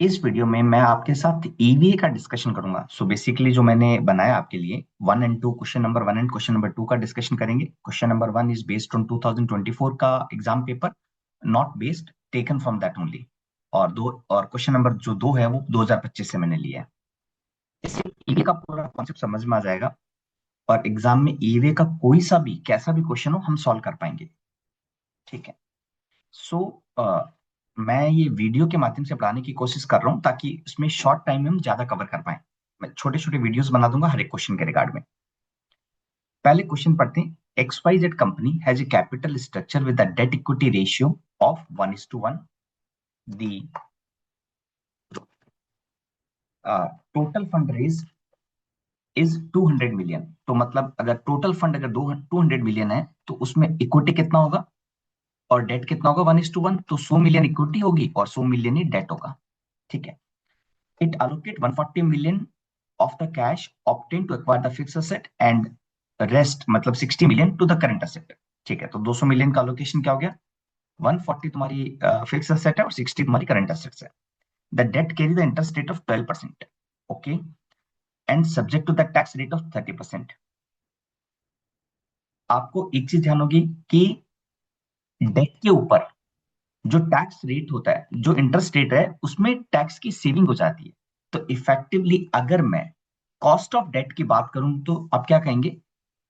इस वीडियो में मैं आपके साथ ईवीए का डिस्कशन करूंगा। सो बेसिकली जो मैंने बनाया आपके लिए one and two, question number one and question number two का डिस्कशन करेंगे। Question number one is based on 2024 का exam paper, not based, taken from that only. और क्वेश्चन नंबर जो दो है वो 2025 से मैंने लिया है। इससे ईवीए का पूरा कॉन्सेप्ट समझ में आ जाएगा और एग्जाम में ईवीए का कोई सा भी कैसा भी क्वेश्चन हो हम सॉल्व कर पाएंगे। ठीक है। सो मैं ये वीडियो के माध्यम से पढ़ाने की कोशिश कर रहा हूँ ताकि उसमें शॉर्ट टाइम में हम ज्यादा कवर कर पाए। मैं छोटे छोटे वीडियोस बना दूंगा हर एक क्वेश्चन के रिगार्ड में। पहले क्वेश्चन पढ़ते हैं। XYZ company has a capital structure with a debt equity ratio of 1:1। The total fund raise is 200 million. तो मतलब अगर टोटल फंड अगर 200 मिलियन है तो उसमें इक्विटी कितना होगा और डेट कितना होगा, 1:1। तो 100 मिलियन इक्विटी होगी और 100 मिलियन ही डेट होगा। ठीक है। It allocate 140 million of the cash obtained to acquire the fixed asset and rest मतलब 60 million to the current asset। ठीक है, तो 200 मिलियन का allocation क्या हो गया, 140 तुम्हारी फिक्स एसेट है और 60 तुम्हारी करंट एसेट्स है। The debt carry the interest rate of 12%। Okay. And subject to the tax rate of 30%। आपको एक चीज ध्यान होगी कि डेट के ऊपर जो टैक्स रेट होता है, जो इंटरेस्ट रेट है, उसमें टैक्स की सेविंग हो जाती है। तो इफेक्टिवली अगर मैं कॉस्ट ऑफ डेट की बात करूं तो आप क्या कहेंगे,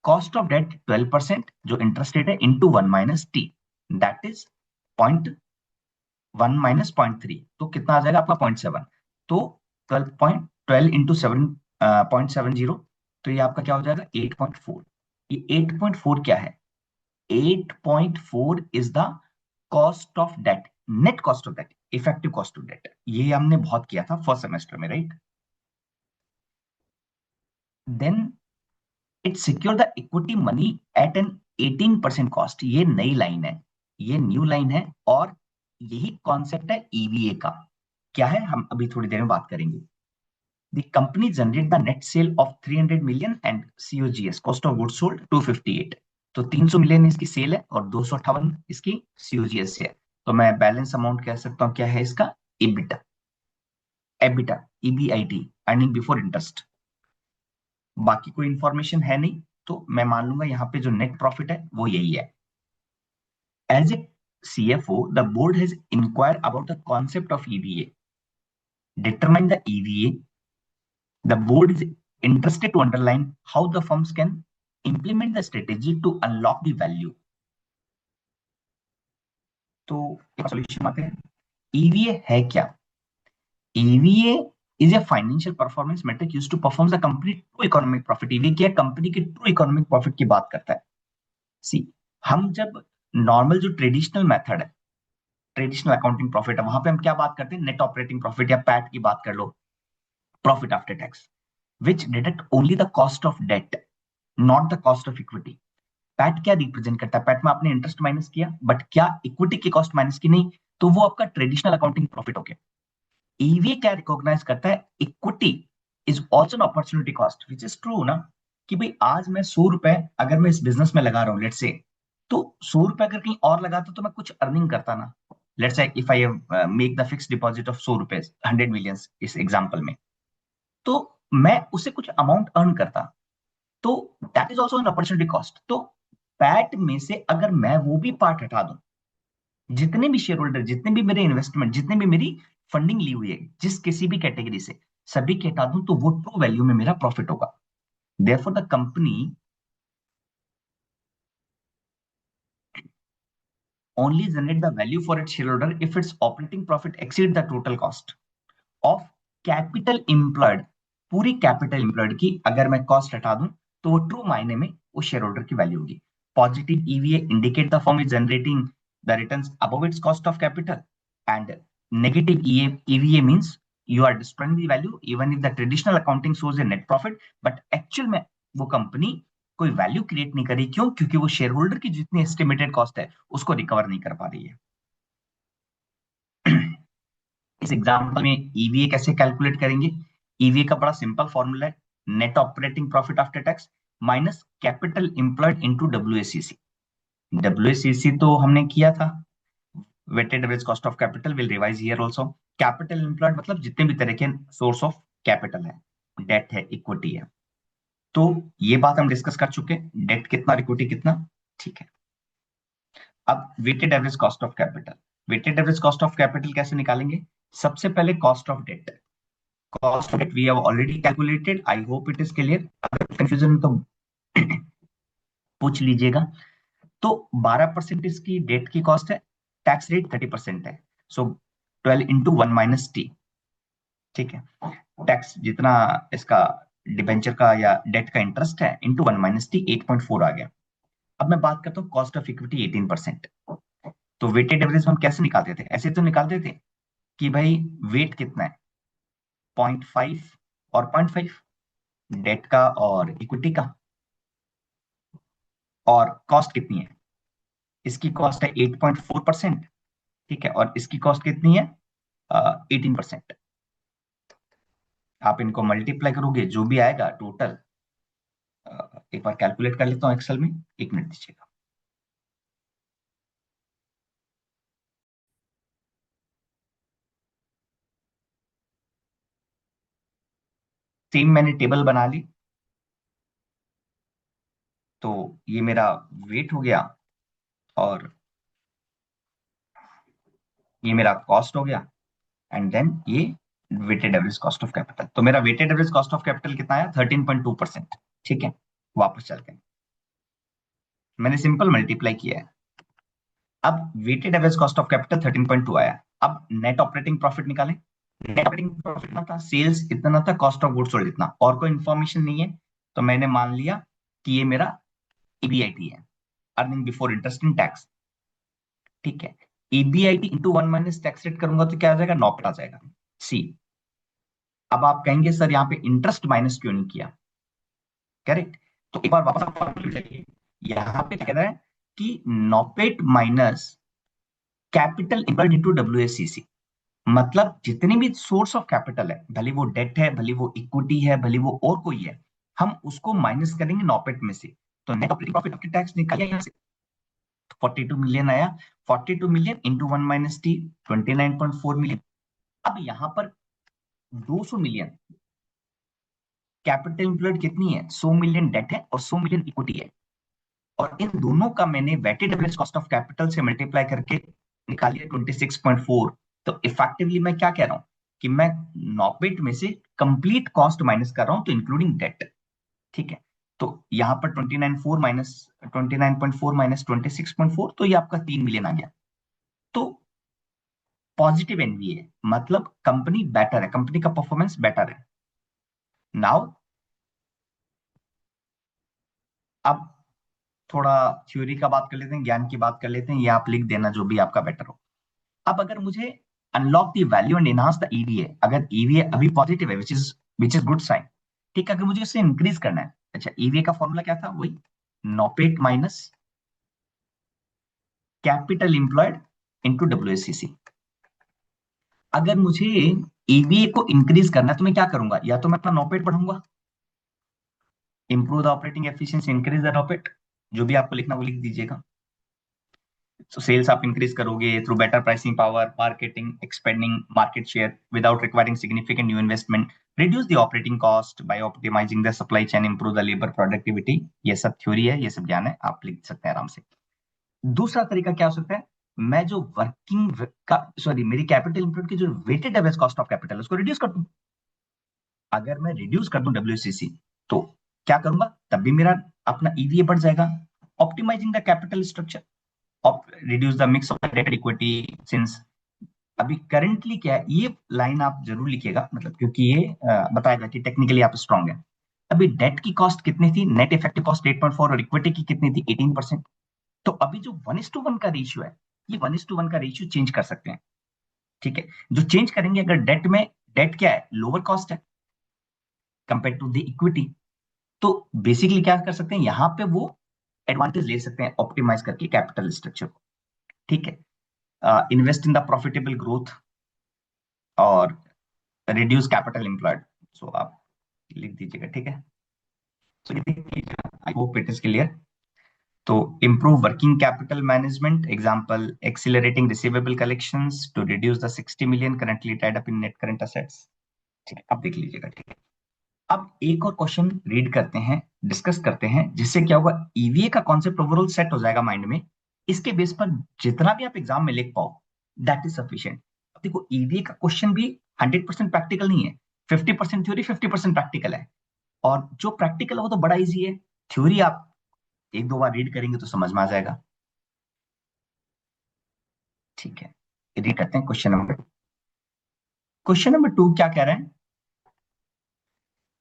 कॉस्ट ऑफ डेट 12% जो इंटरेस्ट रेट है इंटू 1 - t, दैट इज 0.1 - 0.3, तो कितना आ जाएगा आपका 0.7। तो 12 इंटू 7.70, तो ये आपका क्या हो जाएगा 8.4। ये 8.4 क्या है, 8.4 is the cost of debt, net cost of debt, effective cost of debt. ये हमने बहुत किया था फर्स्ट सेमेस्टर में, right. Then it secure the equity money at an 18% cost. ये नई लाइन है, ये न्यू लाइन है और यही कॉन्सेप्ट है ईवीए का। क्या है हम अभी थोड़ी देर में बात करेंगे। The company generate the net cell of 300 million and COGS, cost of goods sold 258। तो 300 मिलियन इसकी सेल है और 258 इसकी सीओजीएस है। तो मैं बैलेंस अमाउंट कह सकता हूं क्या है इसका, EBITDA. EBITDA, EBIT, earning before interest. बाकी कोई इंफॉर्मेशन है नहीं, तो मैं मान लूंगा यहाँ पे जो नेट प्रॉफिट है वो यही है। As a CFO, the board has inquired about the concept of EVA. Determine the EVA. The board is interested to underline how the firms can implement the strategy to unlock the value. तो solution आते हैं। EVA है क्या? EVA is a financial performance metric used to perform the company true economic profit। EVA क्या है, company के true economic profit की बात करता है। सी, हम जब नॉर्मल जो ट्रेडिशनल मेथड है, ट्रेडिशनल अकाउंटिंग प्रॉफिट है, वहां पे हम क्या बात करते हैं, नेट ऑपरेटिंग प्रॉफिट या पैट की बात कर लो, profit after tax, which deduct only the cost of debt, not the cost of equity. PAT क्या रिप्रेजेंट करता है, पैट में आपने इंटरेस्ट माइनस किया बट क्या इक्विटी की कॉस्ट माइनस की नहीं, तो वो आपका ट्रेडिशनल अकाउंटिंग प्रॉफिट हो गया। ईवीए क्या रिकॉग्नाइज करता है, equity is also an opportunity cost, which is true ना, कि भाई आज मैं 100 रुपए अगर मैं इस बिजनेस में लगा रहा हूँ लेट से, तो 100 रुपए अगर कहीं और लगाता तो मैं कुछ अर्निंग करता ना। Let's say if I make the fix deposit of 100 रुपए, 100 मिलियन इस एग्जाम्पल में, तो मैं उससे कुछ अमाउंट अर्न करता, तो that is also an opportunity cost. तो पैट में से अगर मैं वो भी पार्ट हटा दूं, जितने भी शेयर होल्डर, जितने भी मेरे इन्वेस्टमेंट, जितने भी मेरी फंडिंग ली हुई है जिस किसी भी कैटेगरी से, सभी के हटा दूं, तो वो ट्रू वैल्यू में मेरा प्रॉफिट होगा। Therefore the company only generate the value for its shareholder if its operating profit exceed the total cost of capital employed। पूरी कैपिटल एम्प्लॉयड की अगर मैं कॉस्ट हटा दूं तो वो ट्रू मायने में वो शेयर होल्डर की वैल्यू होगी। Positive EVA indicate the firm is generating the returns above it's cost of capital, and negative EVA means you are destroying the value even if the traditional accounting shows a net profit, but actual में वो company कोई value create नहीं करी। क्यों? क्योंकि वो share holder की जितनी एस्टिमेटेड कॉस्ट है उसको रिकवर नहीं कर पा रही है। इस एग्जाम्पल में ईवीए कैसे कैलकुलेट करेंगे, ईवीए का बड़ा सिंपल फॉर्मूला है, net operating profit after tax minus capital employed into WACC. WACC तो हमने किया था, weighted average cost of capital will revise here also. Capital employed मतलब जितने भी तरह के सोर्स ऑफ कैपिटल है, डेट है, इक्विटी है। तो ये बात हम डिस्कस कर चुके हैं, डेट कितना, इक्विटी कितना। ठीक है, अब weighted average cost of capital. Weighted average cost of capital कैसे निकालेंगे? सबसे पहले cost of debt. Cost of debt we have already calculated, I hope it is clear. अगर कंफ्यूजन तो पूछ लीजिएगा। तो 12% इसकी डेट की कॉस्ट है, टैक्स रेट 30% है, सो 12 इंटू 1 - t। ठीक है, टैक्स जितना इसका डिबेंचर का या डेट का इंटरेस्ट है इंटू 1 - t, 8.4 आ गया। अब मैं बात करता हूँ कॉस्ट ऑफ इक्विटी 18%। तो वेटेड एवरेज हम कैसे निकालते थे? ऐसे तो निकालते थे कि भाई वेट कितना है, 0.5 और 0.5, डेट का और इक्विटी का, और कॉस्ट कितनी है, इसकी कॉस्ट है 8.4%। ठीक है, और इसकी कॉस्ट कितनी है, 18%। आप इनको मल्टीप्लाई करोगे जो भी आएगा टोटल, एक बार कैलकुलेट कर लेता हूँ एक्सेल में, 1 मिनट दीजिएगा। सेम मैंने टेबल बना ली। तो ये मेरा वेट हो गया, और ये मेरा कॉस्ट हो गया, एंड देन ये weighted average cost of capital. तो मेरा weighted average cost of capital कितना आया, 13.2%। ठीक है, वापस चलते हैं, मैंने सिंपल मल्टीप्लाई किया है। अब weighted average cost of capital 13.2 आया। अब नेट ऑपरेटिंग प्रॉफिट निकालें। नेट ऑपरेटिंग प्रॉफिट कितना था, सेल्स इतना था, कॉस्ट ऑफ गुड्स सोल्ड इतना, और कोई इन्फॉर्मेशन नहीं है। तो मैंने मान लिया कि ये मेरा ईबीआईटी है, earning before interest in tax. ठीक है, ईबीआईटी इंटू 1 - टैक्स रेट करूंगा तो क्या आ जाएगा, 9 पे आ जाएगा। सी, अब आप कहेंगे सर यहाँ पे इंटरेस्ट माइनस क्यों नहीं किया? करेक्ट। तो एक बार वापस आप फॉर्मूला जाइए, यहाँ पे क्या कह रहा है कि नॉपेट माइनस कैपिटल इम्प्लॉयड इनटू डब्ल्यूएसीसी। मतलब जितने भी सोर्स ऑफ कैपिटल है, भले वो डेट है, भले वो इक्विटी है, भले वो और कोई है, हम उसको माइनस करेंगे नॉपेट में से। तो net operating profit after tax निकालिए यहाँ से, 42 मिलियन आया। 42 मिलियन इंटू 1 - t, 29.4 मिलियन। अब यहाँ पर 200 मिलियन कैपिटल एम्प्लॉयड कितनी है, 100 मिलियन डेट है और 100 मिलियन इक्विटी है, और इन दोनों का मैंने weighted average cost of capital से मल्टीप्लाई करके निकालिए 26.4। तो इफेक्टिवली मैं क्या कह रहा हूं कि मैं नॉपेट में से कंप्लीट कॉस्ट माइनस कर रहा हूं, तो इंक्लूडिंग डेट। ठीक है, तो यहाँ पर 29.4 माइनस 26.4, तो ये आपका 3 मिलियन आ गया। तो पॉजिटिव एनवीए मतलब कंपनी बेटर है, कंपनी का परफॉर्मेंस बेटर है। नाउ अब थोड़ा थ्योरी का बात कर लेते हैं, ज्ञान की बात कर लेते हैं, ये आप लिख देना जो भी आपका बेटर हो। अब अगर मुझे unlock the value and enhance the EVA, अगर ईवीए अभी पॉजिटिव है, विच इज गुड साइन। ठीक है, अगर मुझे इसे इंक्रीज करना है, अच्छा ईवीए का फॉर्मूला क्या था, वही नॉपेट माइनस कैपिटल इंप्लॉयड इनटू डब्ल्यूएसीसी। अगर मुझे ईवीए को इंक्रीज करना है तो मैं क्या करूंगा, या तो मैं अपना नॉपेट बढ़ाऊंगा, improve the operating efficiency, increase the NOPAT, जो भी आपको लिखना वो लिख दीजिएगा। तो सेल्स आप इंक्रीज करोगे through better pricing power, marketing, expanding market share without requiring significant new investment, reduce the operating cost by optimising the supply chain, improve the labour productivity. ये सब थ्योरी है, ये सब ज्ञान है, आप लिख सकते हैं आराम से। दूसरा तरीका क्या हो सकता है, मैं जो वर्किंग का, सॉरी, मेरी कैपिटल इंप्लॉयड की जो weighted average cost of capital उसको रिड्यूस कर दूं। अगर मैं रिड्यूस कर दूं डब्ल्यूसीसी, तो क्या करूंगा, तब भी मेरा अपना ईवीए बढ़ जाएगा। Optimising the capital structure, reduce the mix of debt equity, since अभी करंटली क्या है, ये लाइन आप जरूर लिखिएगा, मतलब क्योंकि ये बताएगा कि टेक्निकली आप स्ट्रांग है। अभी डेट की कॉस्ट कितनी थी, नेट इफेक्टिव कॉस्ट 8.4, और इक्विटी की कितनी थी, 18%। तो अभी जो 1:1 का रेशियो है, ये 1:1 का रेशियो चेंज कर सकते हैं। ठीक है, जो चेंज करेंगे, अगर डेट में, डेट क्या है, लोअर कॉस्ट है कंपेयर टू द इक्विटी, तो बेसिकली क्या कर सकते हैं, यहां पे वो एडवांटेज ले सकते हैं ऑप्टिमाइज करके कैपिटल स्ट्रक्चर को। ठीक है, invest in the profitable growth और रिड्यूस कैपिटल एम्प्लॉयड। सो आप लिख दीजिएगा, ठीक है। सो ये देख लीजिएगा, आई होप इट इज क्लियर। तो improve working capital management, example accelerating receivable collections to reduce the 60 million currently tied up in net current assets. ठीक है, अब देख लीजिएगा। ठीक है, अब एक और क्वेश्चन रीड करते हैं, डिस्कस करते हैं, जिससे क्या होगा, ईवीए का कॉन्सेप्ट ओवरऑल सेट हो जाएगा माइंड में। इसके बेस पर जितना भी आप एग्जाम में लिख पाओ दैट इज सफिशिएंट। अब देखो, ईवीए का क्वेश्चन भी 100% प्रैक्टिकल नहीं है, 50% थ्योरी 50% प्रैक्टिकल है। और जो प्रैक्टिकल है वो तो बड़ा इजी है, थ्योरी आप एक दो बार रीड करेंगे तो समझ में आ जाएगा। ठीक है, रीड करते हैं क्वेश्चन नंबर 2 क्या कह रहे हैं।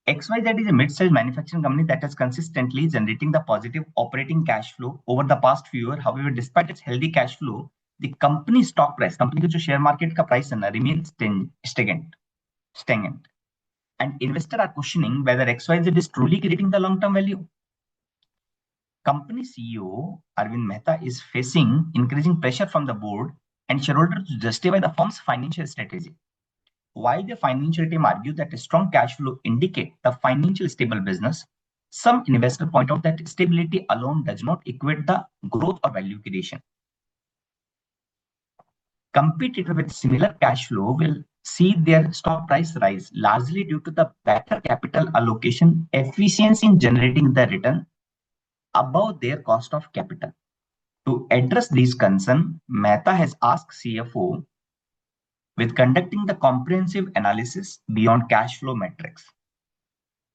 XYZ is a mid-sized manufacturing company that is consistently generating the positive operating cash flow over the past few years. However, despite its healthy cash flow, the company stock price, company का जो share market का price है ना, remains stagnant, and investors are questioning whether XYZ is truly creating the long-term value. Company CEO Arvind Mehta is facing increasing pressure from the board and shareholders to justify the firm's financial strategy. While the financial team argues that a strong cash flow indicates the financially stable business, some investors point out that stability alone does not equate the growth or value creation. Competitors with similar cash flow will see their stock price rise, largely due to the better capital allocation efficiency in generating the return above their cost of capital. To address these concerns, Mehta has asked CFO with conducting the comprehensive analysis beyond cash flow metrics.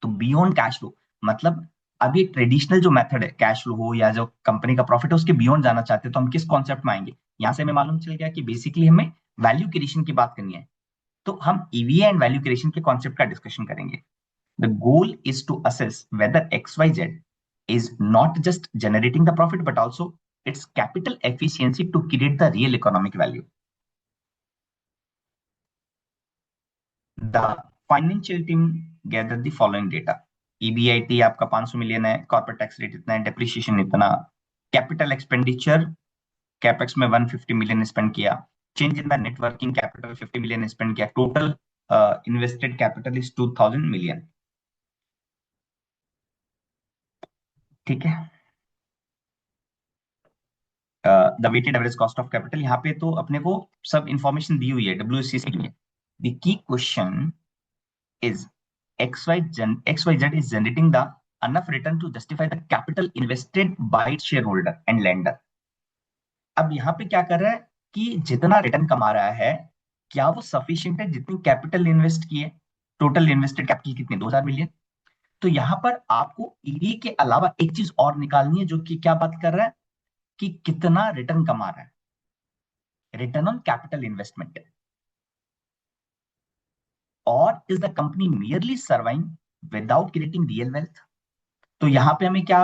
तो beyond cash flow मतलब अभी traditional जो method है, cash flow हो या जो company का profit है, उसके बियॉन्ड जाना चाहते हैं, तो हम किस कॉन्सेप्ट में आएंगे। यहां से हमें मालूम चल गया कि बेसिकली हमें वैल्यू क्रिएशन की बात करनी है, तो हम ईवीए एंड वैल्यू क्रिएशन के कॉन्सेप्ट का डिस्कशन करेंगे। The goal is to assess whether XYZ is not just generating the profit but also its capital efficiency to create the real economic value. The financial team gathered the following data. EBIT आपका 500 million है, corporate tax rate इतना है, depreciation इतना, capital expenditure capex में 150 million spend किया, change in the net working capital 50 million spend किया, total invested capital is 2000 million. ठीक है, the weighted average cost of capital, यहाँ पे तो अपने को सब इंफॉर्मेशन दी हुई है, WCC की है। The key question is XYZ is generating the enough return to justify the capital invested by its shareholder and lender. अब यहाँ पे क्या कर रहा है कि जितना रिटर्न कमा रहा है, क्या वो सफिशिएंट है जितनी कैपिटल इन्वेस्ट की है। टोटल इन्वेस्टेड कैपिटल कितनी, 2000 मिलियन। तो यहाँ पर आपको ईवी के अलावा एक चीज और निकालनी है, जो कि क्या बात कर रहा है कि कितना रिटर्न कमा रहा है, रिटर्न ऑन कैपिटल इन्वेस्टमेंट। और is the company merely surviving without creating real wealth. तो यहाँ पे हमें क्या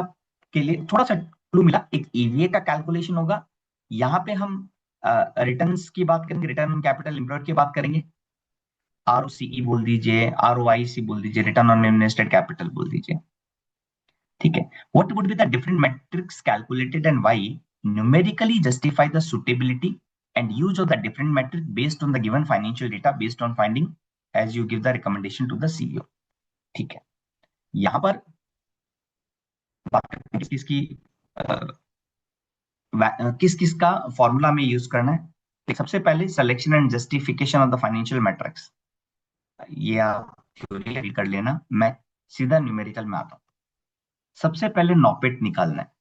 के लिए थोड़ा सा क्लू मिला, एक ईवीए का कैलकुलेशन होगा, यहाँ पे हम रिटर्न्स की बात करेंगे, रिटर्न ऑन कैपिटल एम्प्लॉयड की बात करेंगे, ROCE बोल दीजिए, ROIC बोल दीजिए, रिटर्न ऑन इन्वेस्टेड कैपिटल बोल दीजिए। ठीक है, what would be the different metrics calculated and why, numerically justify the suitability and use of the different metric based on the given financial data based on finding as you give the recommendation to the CEO। ठीक है, यहाँ पर बात करते हैं किसकी किस किस का फॉर्मूला में यूज करना है। तो सबसे पहले selection and justification of the financial matrix, ये आप थ्योरी कर लेना, मैं सीधा न्यूमेरिकल में आता हूँ। सबसे पहले नॉपेट निकालना है।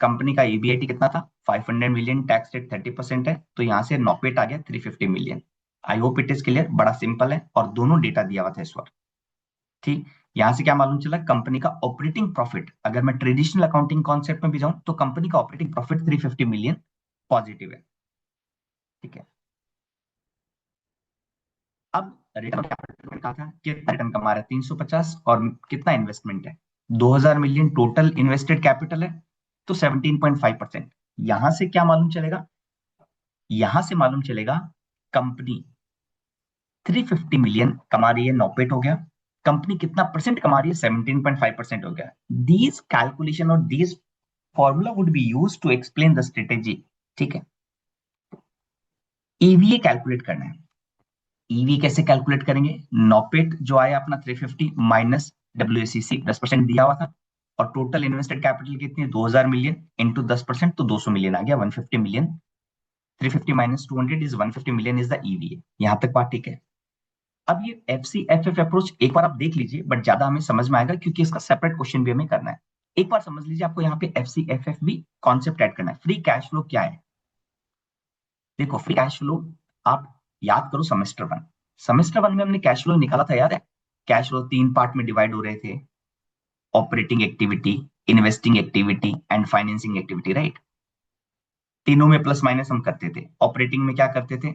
कंपनी का EBIT कितना था, 500 मिलियन, टैक्स रेट 30% है, तो यहाँ से नॉपेट आ गया 350 million. I hope it is clear, बड़ा सिंपल है और दोनों डेटा दिया हुआ था इस वक्त। ठीक, यहां से क्या मालूम चला, कंपनी का ऑपरेटिंग प्रॉफिट, अगर मैं ट्रेडिशनल अकाउंटिंग कॉन्सेप्ट में भी जाऊं तो कंपनी का ऑपरेटिंग प्रॉफिट 350 मिलियन पॉजिटिव है। ठीक है, अब रिटर्न कैपिटल का था, कितना रिटर्न कमा रहा है, 350, और कितना इन्वेस्टमेंट है, 2000 मिलियन टोटल इन्वेस्टेड कैपिटल है, तो 17.5%। यहां से क्या मालूम चलेगा, यहां से मालूम चलेगा कंपनी 350 मिलियन कमा रही है, नॉपेट हो गया। कंपनी कितना परसेंट कमा रही है, 17.5% हो गया। दीज कैलकुलेशन और these formula would be use to explain the strategy. ठीक है, ईवीए कैलकुलेट करना है। ईवी कैसे कैलकुलेट करेंगे, नॉपेट जो आया अपना 350 माइनस WACC 10% दिया हुआ था, और टोटल इन्वेस्टेड कैपिटल कितनी है 2000 मिलियन इंटू 10% तो 200 मिलियन आ गया 150 million 350 minus 200 is 150 million is the EVA. यहां तक बात ठीक है। अब ये एफसीएफएफ अप्रोच एक बार आप देख लीजिए बट ज्यादा हमें समझ में आएगा क्योंकि इसका सेपरेट क्वेश्चन भी हमें करना है। एक बार समझ लीजिए आपको यहाँ पे एफसीएफएफ भी कॉन्सेप्ट ऐड करना है। फ्री कैश फ्लो क्या है? देखो फ्री कैश फ्लो आप याद करो सेमेस्टर 1 में हमने कैश फ्लो निकाला था याद है? कैश फ्लो 3 पार्ट में डिवाइड हो रहे थे, operating activity, investing activity and financing activity, right? तीनों में प्लस माइनस हम करते थे। ऑपरेटिंग में क्या करते थे?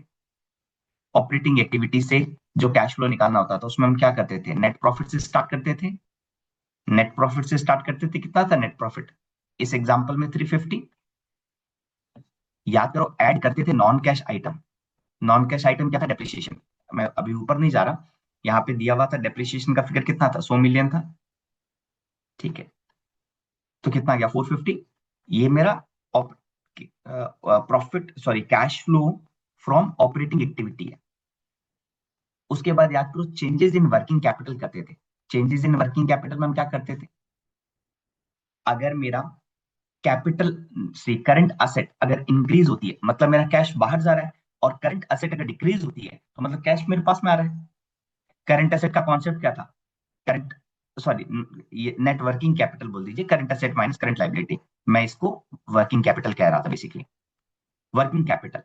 ऑपरेटिंग एक्टिविटी से जो कैश फ्लो निकालना होता था उसमें हम क्या करते थे? नेट प्रॉफिट से स्टार्ट करते थे। नेट प्रॉफिट से स्टार्ट करते थे, कितना था नेट प्रॉफिट इस एग्जांपल में? 350। याद करो ऐड करते थे non cash item. Non cash item क्या था? डेप्रिसिएशन। मैं अभी ऊपर नहीं जा रहा, यहाँ पे दिया हुआ था डेप्रिसिएशन का फिगर कितना था? 100 मिलियन था, ठीक है। तो कितना गया? 450। ये मेरा profit sorry cash flow from operating activity है। उसके बाद याद करो चेंजेस इन वर्किंग कैपिटल करते थे। चेंजेस इन वर्किंग कैपिटल में हम क्या करते थे? अगर मेरा कैपिटल से करंट असेट अगर इंक्रीज होती है मतलब मेरा कैश बाहर जा रहा है, और करंट असेट अगर डिक्रीज होती है तो मतलब कैश मेरे पास में आ रहा है। करंट असेट का कॉन्सेप्ट क्या था? करंट सॉरी ये नेट वर्किंग कैपिटल बोल दीजिए, current asset minus current liability. मैं इसको वर्किंग कैपिटल कह रहा था बेसिकली। वर्किंग कैपिटल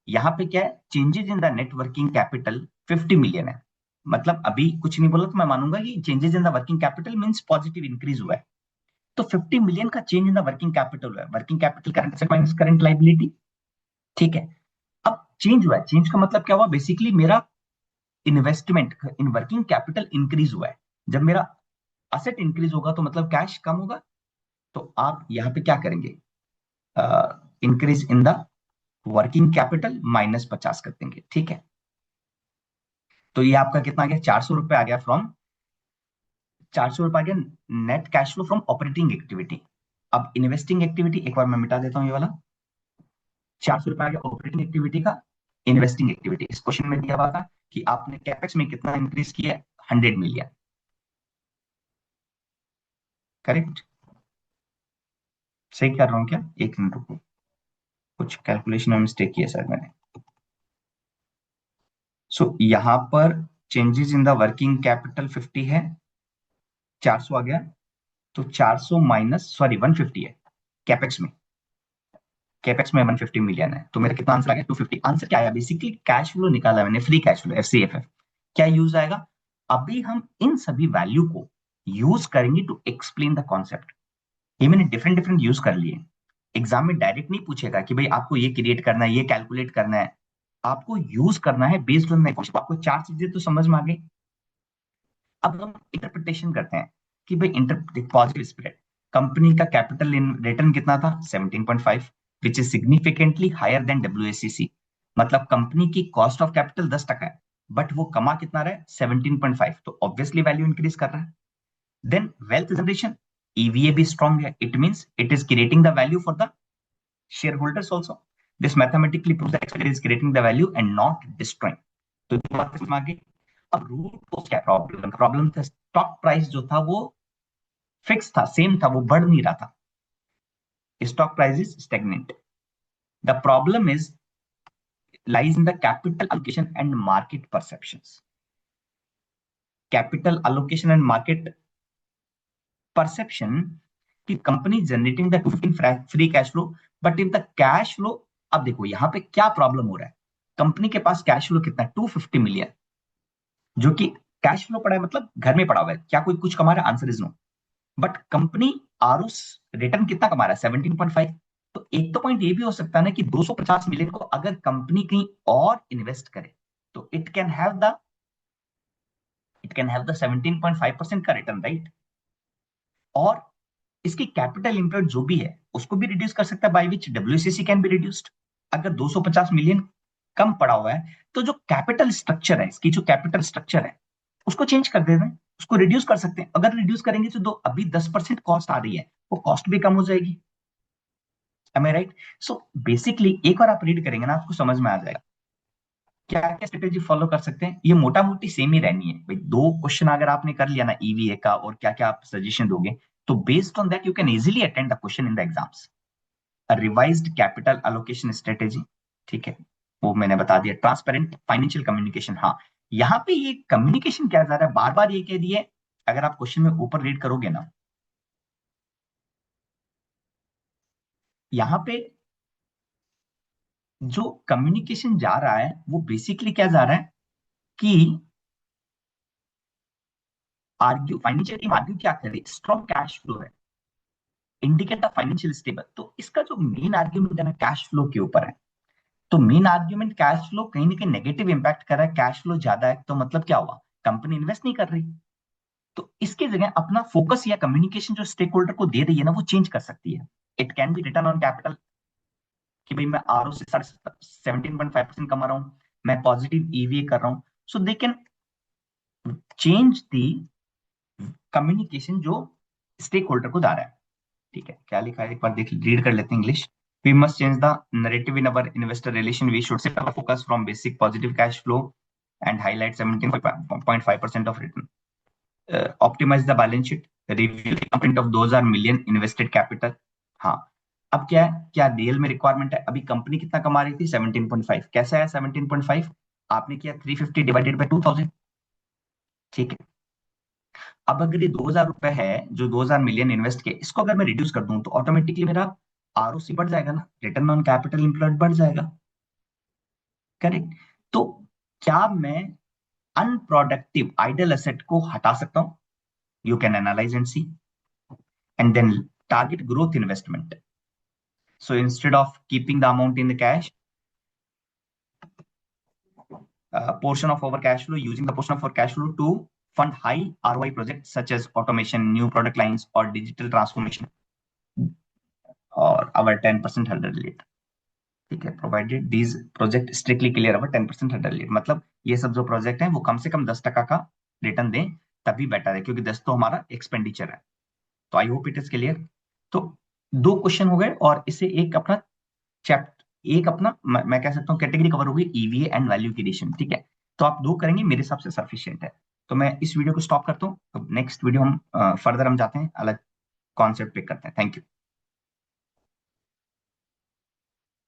यहाँ पे क्या है? Changes in the net working capital 50 million है। मतलब अभी कुछ नहीं बोला तो मैं मानूंगा कि changes in the working capital means positive increase हुआ है। तो 50 मिलियन का change in the working capital हुआ है। Working capital current asset minus current liability, ठीक है। अब चेंज हुआ है, चेंज का मतलब क्या हुआ? बेसिकली मेरा investment in working capital increase हुआ है। जब मेरा असेट इंक्रीज होगा तो मतलब कैश कम होगा। तो आप यहाँ पे क्या करेंगे? Increase in the working capital minus 50 कर देंगे, ठीक है। तो ये आपका कितना आ गया? 400 रुपए आ गया फ्रॉम 400 रुपए आ गया net cash flow from operating activity. अब इन्वेस्टिंग एक्टिविटी एक बार मैं मिटा देता हूँ ये वाला। 400 रुपए आ गया ऑपरेटिंग एक्टिविटी का। इन्वेस्टिंग एक्टिविटी इस क्वेश्चन में दिया हुआ था कि आपने कैपेक्स में कितना इंक्रीज किया है? 100 मिलियन, करेक्ट? सही कर रहा हूँ क्या? एक मिनट रुको, कुछ कैलकुलेशन में मिस्टेक किया शायद मैंने। सो यहाँ पर changes in the working capital 50 है, 400 आ गया। तो 400 माइनस सॉरी 150 है कैपेक्स में। कैपेक्स में 150 मिलियन है तो मेरा कितना आंसर आ गया? 250। आंसर क्या आया? बेसिकली कैश फ्लो निकाला मैंने, फ्री कैश फ्लो एफसीएफएफ। क्या यूज आएगा? अभी हम इन सभी वैल्यू को यूज करेंगे टू एक्सप्लेन द कॉन्सेप्ट। ये मैंने डिफरेंट डिफरेंट यूज कर लिए। एग्जाम में डायरेक्ट नहीं पूछेगा कि भाई आपको ये क्रिएट करना है, ये कैलकुलेट करना है। आपको यूज करना है बेस्ड ऑन द क्वेश्चन। आपको चार चीजें तो समझ में आ गई। अब हम इंटरप्रिटेशन करते हैं कि भाई इंटर पॉजिटिव स्प्रेड, कंपनी का कैपिटल इन रिटर्न कितना था? 17.5, which is significantly higher than WACC. मतलब कंपनी की कॉस्ट ऑफ कैपिटल 10% है बट वो कमा कितना रहा है? 17.5, तो ऑब्वियसली वैल्यू इंक्रीज कर रहा है। देन वेल्थ जनरेशन, ईवीए भी स्ट्रॉन्ग है, it means it is creating the value for the share holders also. This mathematically proves that it is creating the value and not destroying. तो ये बात समझ में आ गई। अब रूट कोस क्या प्रॉब्लम? प्रॉब्लम था स्टॉक प्राइस जो था वो फिक्स था, सेम था, वो बढ़ नहीं रहा था। Stock price is stagnant. The problem is lies in the capital allocation and market perceptions. Capital allocation and market perception कि company generating the 215 free cash flow, but in the cash flow. अब देखो यहाँ पे क्या problem हो रहा है? Company के पास कैश फ्लो कितना है? 250 मिलियन, जो कि कैश फ्लो पड़ा है मतलब घर में पड़ा हुआ है। क्या कोई कुछ कमा रहा है? Answer is no. But company आरओस रिटर्न कितना कमा रहा है? 17.5। तो एक तो पॉइंट ये भी हो सकता है ना कि 250 मिलियन को अगर कंपनी कहीं और इन्वेस्ट करे तो इट कैन हैव द 17.5% का रिटर्न, राइट? और इसकी कैपिटल इम्प्लॉयड जो भी है उसको भी रिड्यूस कर सकता है, by which WCC can be reduced. अगर 250 मिलियन कम पड़ा हुआ है तो जो कैपिटल स्ट्रक्चर है, इसकी जो कैपिटल स्ट्रक्चर है उसको चेंज कर देते हैं, उसको रिड्यूस कर सकते हैं। अगर रिड्यूस करेंगे तो अभी 10% कॉस्ट आ रही है, वो कॉस्ट भी कम हो जाएगी। एम आई राइट? सो बेसिकली एक बार आप रीड करेंगे ना आपको समझ में आ जाएगा क्या क्या स्ट्रेटेजी फॉलो कर सकते हैं। ये मोटा मोटी सेम ही रहनी है भाई। दो क्वेश्चन अगर आपने कर लिया ना ईवीए का, और क्या क्या आप सजेशन दोगे, तो based on that you can easily attend the question in the exams. Revised capital allocation strategy, ठीक है, वो मैंने बता दिया। ट्रांसपेरेंट फाइनेंशियल कम्युनिकेशन, हाँ, यहाँ पे ये कम्युनिकेशन क्या जा रहा है, बार बार ये कह दिए, अगर आप क्वेश्चन में ऊपर रीड करोगे ना, यहाँ पे जो कम्युनिकेशन जा रहा है वो बेसिकली क्या जा रहा है कि आर्ग्यू, फाइनेंशियल टीम आर्ग्यू क्या कर रही है, स्ट्रॉन्ग कैश फ्लो है, इंडिकेट द फाइनेंशियल स्टेबल। तो इसका जो मेन आर्ग्यूमेंट है ना कैश फ्लो के ऊपर है। तो मेन आर्ग्यूमेंट कैश फ्लो कहीं ना कहीं नेगेटिव इंपैक्ट कर रहा है, कैश फ्लो ज्यादा है तो मतलब क्या हुआ, कंपनी इन्वेस्ट नहीं कर रही। तो इसकी जगह अपना फोकस या कम्युनिकेशन जो स्टेक होल्डर को दे रही है ना वो चेंज कर सकती है। It can be return on capital, कि भाई मैं आर ओ से 17.5% कमा रहा हूं, मैं पॉजिटिव ईवीए कर रहा हूं। So they can change the communication जो स्टेक होल्डर को जा रहा है। ठीक है, क्या लिखा है एक बार देख रीड कर लेते हैं English. We must change the narrative in our investor relation, we should shift our focus from basic positive cash flow and highlight 17.5% of return, optimise the balance sheet, review the of those are million invested capital. हाँ, अब क्या है, क्या real में requirement है, अभी company कितना कमा रही थी 17.5, कैसा है 17.5, आपने किया 350 डिवाइडेड बाय 2000, ठीक है। अब अगर ये 2000 रुपए है जो 2000 मिलियन इन्वेस्ट किए, इसको अगर मैं रिड्यूस कर दूं तो ऑटोमेटिकली मेरा आरओसी बढ़ जाएगा ना, रिटर्न ऑन कैपिटल एम्प्लॉयड बढ़ जाएगा, करेक्ट। तो क्या मैं अनप्रोडक्टिव आइडल एसेट को हटा सकता हूं, you can analyse and see, and then target growth investment. So instead of keeping the amount in the cash, portion of our cash flow, using the portion of our cash flow to fund high ROI projects such as automation, new product lines, or digital transformation, or our 10% hurdle rate, ठीक है, provided these project strictly clear our 10% hurdle rate. मतलब ये सब जो project है वो कम से कम 10% का रिटर्न दें, तभी बेटर है, क्योंकि 10 तो हमारा एक्सपेंडिचर है। तो आई होप इट इज क्लियर। तो दो क्वेश्चन हो गए और इससे एक अपना चैप्टर, एक अपना मैं कह सकता हूँ कैटेगरी कवर होगी, ईवीए एंड वैल्यू क्रिएशन, ठीक है। तो आप दो करेंगे मेरे हिसाब से सफिशियंट है। तो मैं इस वीडियो को स्टॉप करता हूँ, नेक्स्ट वीडियो हम फर्दर हम जाते हैं, अलग कॉन्सेप्ट पिक करते हैं। Thank you.